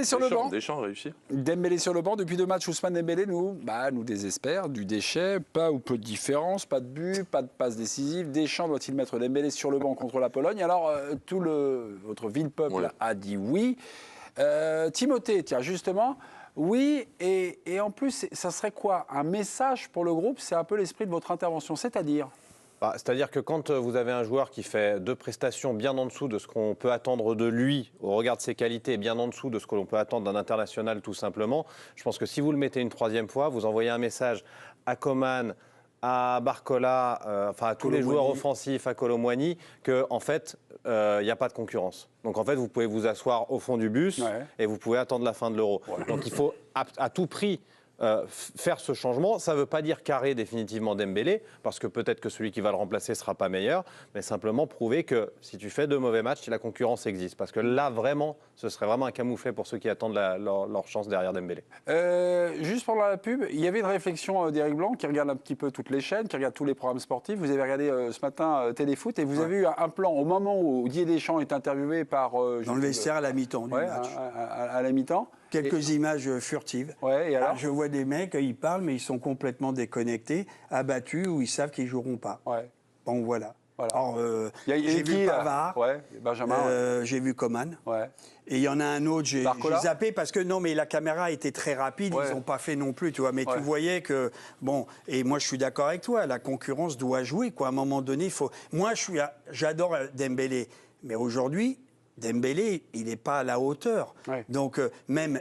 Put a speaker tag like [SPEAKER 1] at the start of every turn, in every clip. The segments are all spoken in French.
[SPEAKER 1] Sur le banc.
[SPEAKER 2] Deschamps réussi.
[SPEAKER 1] Dembélé sur le banc depuis 2 matchs. Ousmane Dembélé nous désespère. Du déchet, pas ou peu de différence, pas de but, pas de passe décisive. Deschamps doit-il mettre Dembélé sur le banc contre la Pologne? Alors votre vil peuple a dit oui. Timothée, tiens justement, oui. Et en plus, ça serait quoi? Un message pour le groupe? C'est un peu l'esprit de votre intervention, c'est-à-dire?
[SPEAKER 3] C'est-à-dire que quand vous avez un joueur qui fait 2 prestations bien en dessous de ce qu'on peut attendre de lui, au regard de ses qualités, bien en dessous de ce que l'on peut attendre d'un international tout simplement, je pense que si vous le mettez une 3e fois, vous envoyez un message à Coman, à Barcola, à tous les joueurs offensifs, à Kolo Muani, qu'en fait, il n'y a pas de concurrence. Donc en fait, vous pouvez vous asseoir au fond du bus et vous pouvez attendre la fin de l'Euro. Donc il faut à tout prix faire ce changement. Ça ne veut pas dire carrer définitivement Dembélé, parce que peut-être que celui qui va le remplacer ne sera pas meilleur, mais simplement prouver que si tu fais 2 mauvais matchs, la concurrence existe. Parce que là, vraiment, ce serait vraiment un camouflet pour ceux qui attendent leur chance derrière Dembélé.
[SPEAKER 1] Juste pendant la pub, il y avait une réflexion d'Éric Blanc, qui regarde un petit peu toutes les chaînes, qui regarde tous les programmes sportifs. Vous avez regardé ce matin Téléfoot, et vous avez eu un plan au moment où Didier Deschamps est interviewé par...
[SPEAKER 4] dans le vestiaire à la mi-temps du match.
[SPEAKER 1] À la mi-temps.
[SPEAKER 4] Quelques images furtives.
[SPEAKER 1] Et alors
[SPEAKER 4] je vois des mecs, ils parlent, mais ils sont complètement déconnectés, abattus, ou ils savent qu'ils ne joueront pas. Bon, voilà. Alors, j'ai vu Pavard,
[SPEAKER 1] Benjamin,
[SPEAKER 4] j'ai vu Coman, et il y en a un autre, j'ai zappé, parce que non, mais la caméra était très rapide, ils n'ont pas fait non plus, tu vois, mais tu voyais que, bon, et moi je suis d'accord avec toi, la concurrence doit jouer, quoi, à un moment donné, il faut... Moi, j'adore Dembélé, mais aujourd'hui, Dembélé, il n'est pas à la hauteur. Donc, même,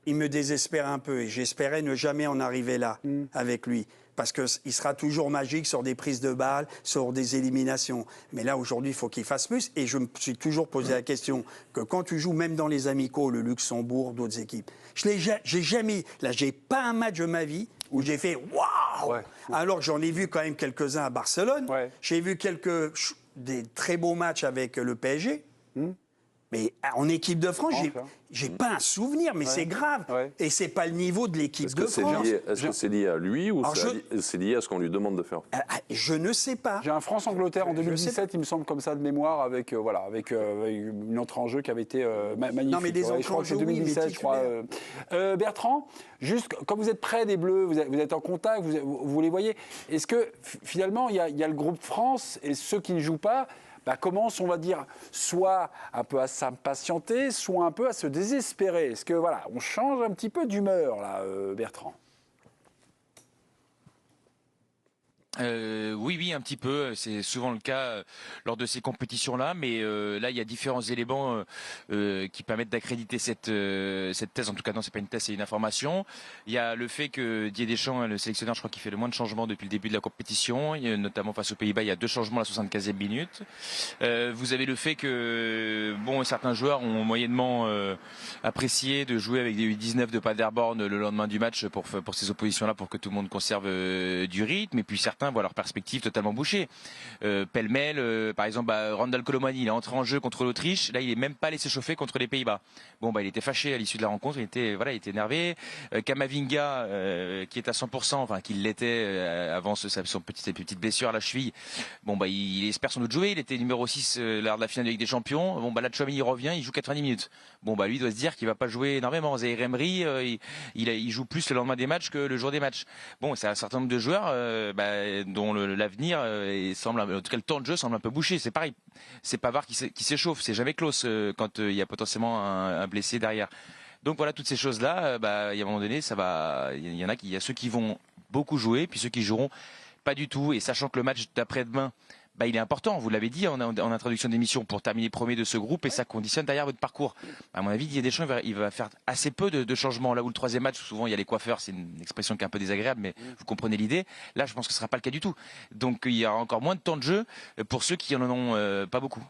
[SPEAKER 4] il me désespère un peu. Et j'espérais ne jamais en arriver là avec lui. Parce qu'il sera toujours magique sur des prises de balles, sur des éliminations. Mais là, aujourd'hui, il faut qu'il fasse plus. Et je me suis toujours posé la question que quand tu joues, même dans les amicaux, le Luxembourg, d'autres équipes, j'ai jamais... Là, j'ai pas un match de ma vie où j'ai fait « waouh !» Alors que j'en ai vu quand même quelques-uns à Barcelone. J'ai vu des très beaux matchs avec le PSG. Mais en équipe de France, j'ai pas un souvenir, mais c'est grave. Et c'est pas le niveau de l'équipe de France.
[SPEAKER 2] Est-ce que c'est lié à lui ou c'est lié à ce qu'on lui demande de faire?
[SPEAKER 4] Je ne sais pas.
[SPEAKER 1] J'ai un France-Angleterre en 2017, il me semble, comme ça de mémoire, avec une entrée en jeu qui avait été magnifique.
[SPEAKER 4] Non, mais des entrées en jeu,
[SPEAKER 1] 2017, je crois. Bertrand, juste quand vous êtes près des Bleus, vous êtes en contact, vous les voyez. Est-ce que finalement, il y a le groupe France et ceux qui ne jouent pas commencent, on va dire, soit un peu à s'impatienter, soit un peu à se désespérer. Est-ce que, on change un petit peu d'humeur, là, Bertrand?
[SPEAKER 5] Oui, un petit peu. C'est souvent le cas lors de ces compétitions-là. Mais là, il y a différents éléments qui permettent d'accréditer cette thèse. En tout cas, non, c'est pas une thèse, c'est une information. Il y a le fait que Didier Deschamps, le sélectionneur, je crois qu'il fait le moins de changements depuis le début de la compétition. Notamment face aux Pays-Bas, il y a 2 changements à la 75e minute. Vous avez le fait que certains joueurs ont moyennement apprécié de jouer avec des U19 de Paderborn le lendemain du match pour ces oppositions-là, pour que tout le monde conserve du rythme. Et puis certains voient leur perspective totalement bouchée. Pêle-mêle, par exemple, Randal Kolo Muani, il est entré en jeu contre l'Autriche. Là, il n'est même pas laissé chauffer contre les Pays-Bas. Il était fâché à l'issue de la rencontre. Il était énervé. Kamavinga, qui est à 100%, qui l'était avant sa petite blessure à la cheville. Il espère sans doute jouer. Il était numéro 6 lors de la finale de Ligue des Champions. Là, Tchouaméni revient, il joue 90 minutes. Lui doit se dire qu'il va pas jouer énormément. Zaïre Emery, il joue plus le lendemain des matchs que le jour des matchs. C'est un certain nombre de joueurs dont l'avenir semble, en tout cas le temps de jeu semble un peu bouché. C'est pareil, c'est Pavard qui s'échauffe, c'est jamais Klose quand il y a potentiellement un blessé derrière. Donc voilà, toutes ces choses-là, il y a un moment donné, il y a ceux qui vont beaucoup jouer, puis ceux qui joueront pas du tout. Et sachant que le match d'après-demain, il est important, vous l'avez dit en introduction d'émission, pour terminer premier de ce groupe, et ça conditionne derrière votre parcours. À mon avis, Didier Deschamps, il va faire assez peu de changements. Là où le 3e match, souvent il y a les coiffeurs, c'est une expression qui est un peu désagréable, mais vous comprenez l'idée. Là, je pense que ce ne sera pas le cas du tout. Donc il y a encore moins de temps de jeu pour ceux qui n'en ont pas beaucoup.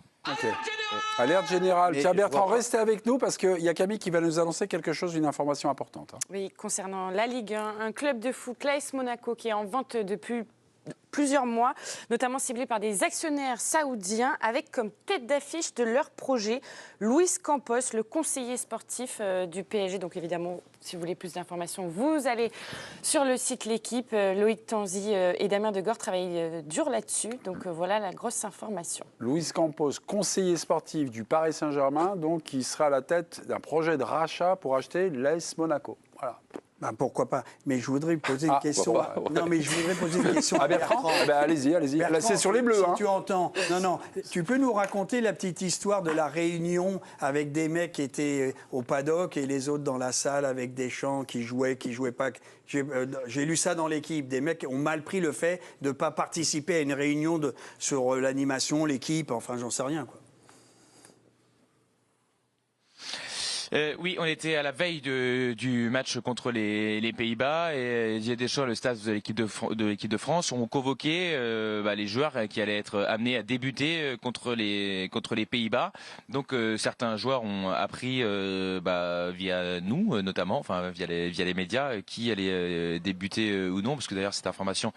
[SPEAKER 1] Alerte générale. Tiens, Bertrand, restez avec nous parce qu'il y a Camille qui va nous annoncer quelque chose, une information importante.
[SPEAKER 6] Oui, concernant la Ligue 1, un club de foot, l'AS Monaco, qui est en vente depuis plusieurs mois, notamment ciblé par des actionnaires saoudiens, avec comme tête d'affiche de leur projet Luis Campos, le conseiller sportif du PSG. Donc évidemment, si vous voulez plus d'informations, vous allez sur le site L'Équipe. Loïc Tanzi et Damien Degore travaillent dur là-dessus. Donc voilà la grosse information.
[SPEAKER 1] Luis Campos, conseiller sportif du Paris Saint-Germain, donc qui sera à la tête d'un projet de rachat pour acheter l'AS Monaco. Voilà.
[SPEAKER 4] Ben, pourquoi pas? Mais je voudrais poser une question.
[SPEAKER 1] Ouais.
[SPEAKER 4] Non, mais je voudrais poser une question
[SPEAKER 1] à Bertrand. Allez-y. Là, c'est sur les Bleus.
[SPEAKER 4] Si tu entends. Non, tu peux nous raconter la petite histoire de la réunion avec des mecs qui étaient au paddock et les autres dans la salle avec des chants qui jouaient pas. J'ai lu ça dans L'Équipe. Des mecs ont mal pris le fait de ne pas participer à une réunion sur l'animation, l'équipe, enfin, j'en sais rien, quoi.
[SPEAKER 5] Oui, on était à la veille du match contre les Pays-Bas et Didier Deschamps, le staff de l'équipe de France, ont convoqué les joueurs qui allaient être amenés à débuter contre les Pays-Bas. Donc certains joueurs ont appris via nous notamment, enfin via les médias, qui allaient débuter ou non, parce que d'ailleurs cette information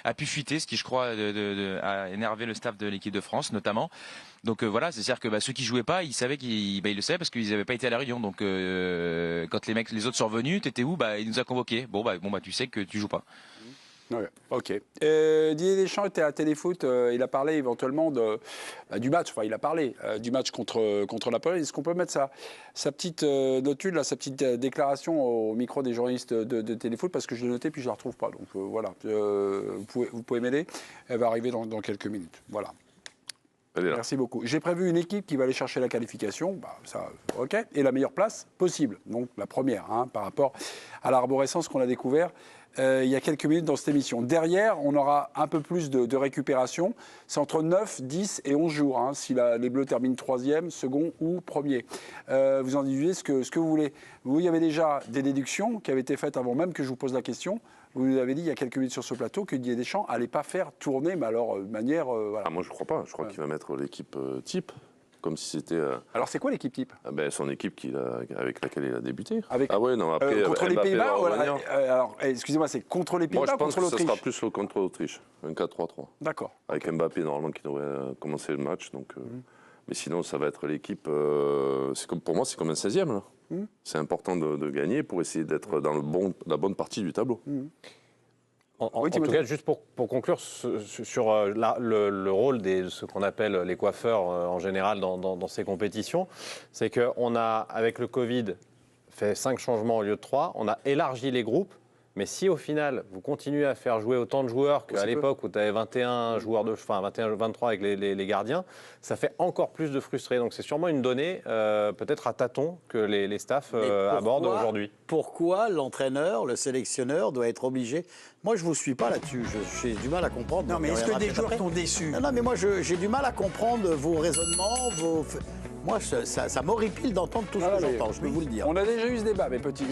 [SPEAKER 5] a pu fuiter, ce qui je crois a énervé le staff de l'équipe de France notamment. Donc voilà, c'est-à-dire que ceux qui jouaient pas, ils savaient ils le savaient parce qu'ils n'avaient pas été à la réunion. Donc quand les autres sont revenus, t'étais où? Il nous a convoqués. Bon tu sais que tu joues pas.
[SPEAKER 1] Ouais, ok. Didier Deschamps était à Téléfoot. Il a parlé éventuellement du match. Enfin, il a parlé du match contre la Pologne. Est-ce qu'on peut mettre sa petite notule, là, sa petite déclaration au micro des journalistes de Téléfoot, parce que je l'ai noté puis je la retrouve pas. Donc voilà. Vous pouvez m'aider. Elle va arriver dans quelques minutes. Voilà. Merci beaucoup. J'ai prévu une équipe qui va aller chercher la qualification, ok, et la meilleure place possible. Donc la première, par rapport à l'arborescence qu'on a découvert il y a quelques minutes dans cette émission. Derrière, on aura un peu plus de récupération. C'est entre 9, 10 et 11 jours, si les Bleus terminent 3e, second ou 1er. Vous en déduisez ce que vous voulez. Vous, il y avait déjà des déductions qui avaient été faites avant même que je vous pose la question. Vous nous avez dit il y a quelques minutes sur ce plateau que Didier Deschamps n'allait pas faire tourner, mais alors de manière... voilà.
[SPEAKER 2] Moi, je ne crois pas. Je crois qu'il va mettre l'équipe type, comme si c'était...
[SPEAKER 1] Alors, c'est quoi l'équipe type?
[SPEAKER 2] Son équipe avec laquelle il a débuté.
[SPEAKER 1] Après, contre les Pays-Bas alors, excusez-moi, c'est contre les Pays-Bas ou contre l'Autriche?
[SPEAKER 2] Moi, je pense que ce sera plus contre l'Autriche. Un 4-3-3.
[SPEAKER 1] D'accord.
[SPEAKER 2] Avec Mbappé, normalement, qui devrait commencer le match. Donc, mais sinon, ça va être l'équipe... pour moi, c'est comme un 16e, là. C'est important de gagner pour essayer d'être dans la bonne partie du tableau.
[SPEAKER 3] En tout cas, juste pour conclure sur le rôle de ce qu'on appelle les coiffeurs en général dans ces compétitions, c'est qu'on a, avec le Covid, fait 5 changements au lieu de 3. On a élargi les groupes. Mais si au final, vous continuez à faire jouer autant de joueurs qu'à l'époque où tu avais 23 avec les gardiens, ça fait encore plus de frustrés. Donc c'est sûrement une donnée, peut-être à tâtons, que les staffs abordent aujourd'hui.
[SPEAKER 7] Pourquoi l'entraîneur, le sélectionneur doit être obligé? Moi, je ne vous suis pas là-dessus. J'ai du mal à comprendre.
[SPEAKER 4] Non, mais est-ce que des joueurs t'ont déçu?
[SPEAKER 7] Non, mais moi, j'ai du mal à comprendre vos raisonnements, Moi, ça m'horripile d'entendre tout ce que j'entends, je peux vous le dire.
[SPEAKER 1] On a déjà eu ce débat, mais petit.